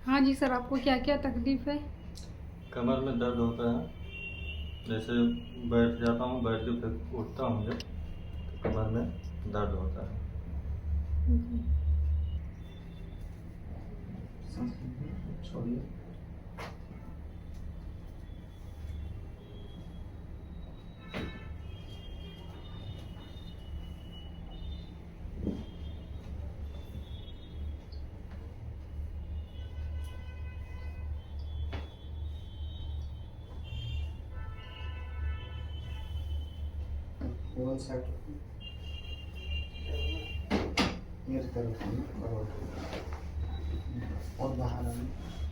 हाँ जी सर, आपको क्या क्या तकलीफ़ है? कमर में दर्द होता है। जैसे बैठ जाता हूँ, बैठ के फिर उठता हूँ जब, तो कमर में दर्द होता है। जी। छोड़िए। वन साइड मेरी तरफ से करो और बाहर आना।